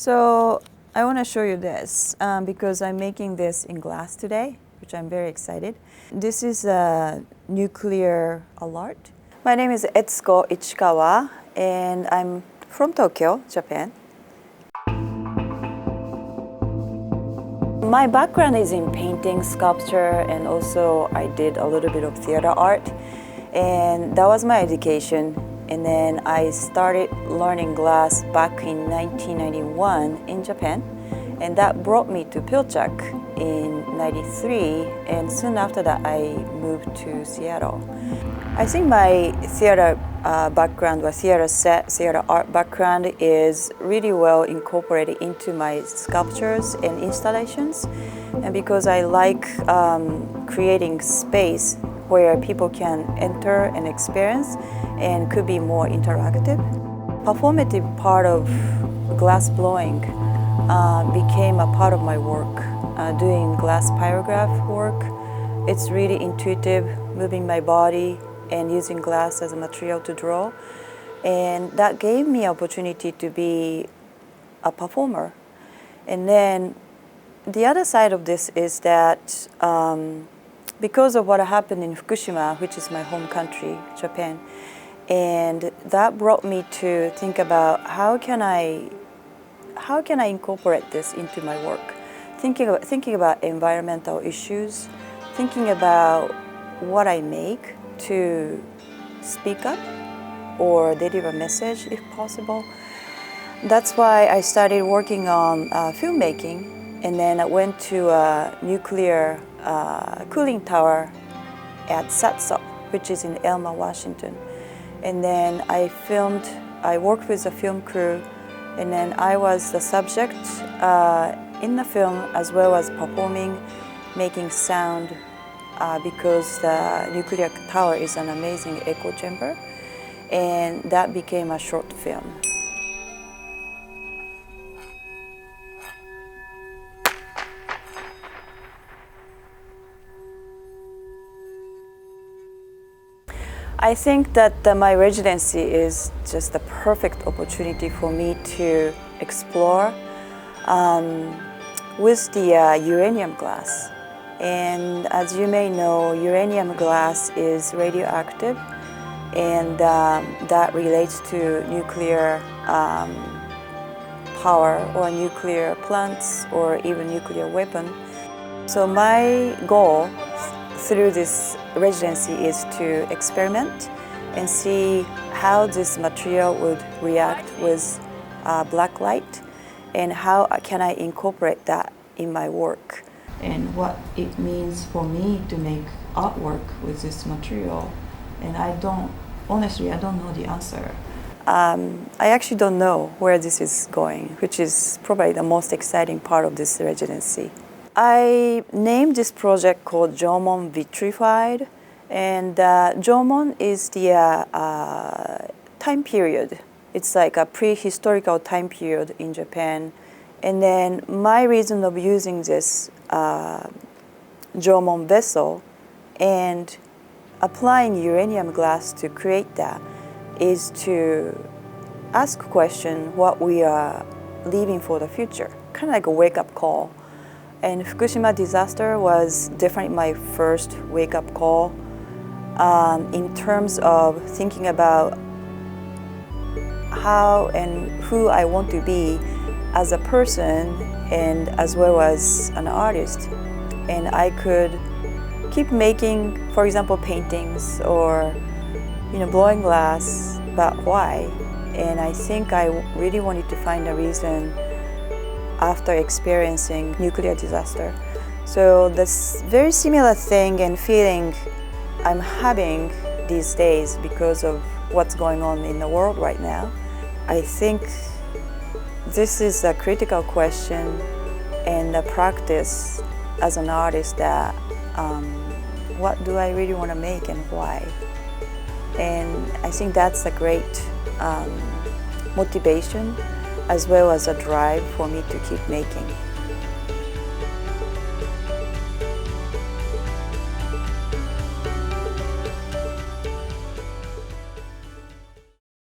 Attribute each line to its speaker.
Speaker 1: So I want to show you this because I'm making this in glass today, which I'm very excited. This is a nuclear alert. My name is Etsuko Ichikawa, and I'm from Tokyo, Japan. My background is in painting, sculpture, and also I did a little bit of theater art, and that was my education. And then I started learning glass back in 1991 in Japan, and that brought me to Pilchuck in '93, and soon after that I moved to Seattle. I think my theater background, or theater art background, is really well incorporated into my sculptures and installations, and because I like creating space where people can enter and experience and could be more interactive. Performative part of glass blowing became a part of my work, doing glass pyrograph work. It's really intuitive, moving my body and using glass as a material to draw. And that gave me opportunity to be a performer. And then the other side of this is that because of what happened in Fukushima, which is my home country, Japan, and that brought me to think about how can I incorporate this into my work, thinking about environmental issues, thinking about what I make to speak up or deliver a message if possible. That's why I started working on filmmaking, and then I went to a nuclear cooling tower at Satsop, which is in Elma, Washington. And then I worked with a film crew, and then I was the subject in the film as well as performing, making sound because the nuclear tower is an amazing echo chamber, and that became a short film. I think that my residency is just the perfect opportunity for me to explore with the uranium glass. And as you may know, uranium glass is radioactive, and that relates to nuclear power or nuclear plants or even nuclear weapon. So my goal through this residency is to experiment and see how this material would react with black light, and how can I incorporate that in my work, and what it means for me to make artwork with this material. And honestly, I don't know the answer. I actually don't know where this is going, which is probably the most exciting part of this residency. I named this project called Jomon Vitrified, and Jomon is the time period. It's like a prehistorical time period in Japan. And then my reason of using this Jomon vessel and applying uranium glass to create that is to ask a question what we are leaving for the future, kind of like a wake-up call. And Fukushima disaster was definitely my first wake-up call in terms of thinking about how and who I want to be as a person and as well as an artist. And I could keep making, for example, paintings or blowing glass, but why? And I think I really wanted to find a reason after experiencing nuclear disaster. So this very similar thing and feeling I'm having these days because of what's going on in the world right now. I think this is a critical question and a practice as an artist that what do I really want to make and why? And I think that's a great motivation as well as a drive for me to keep making.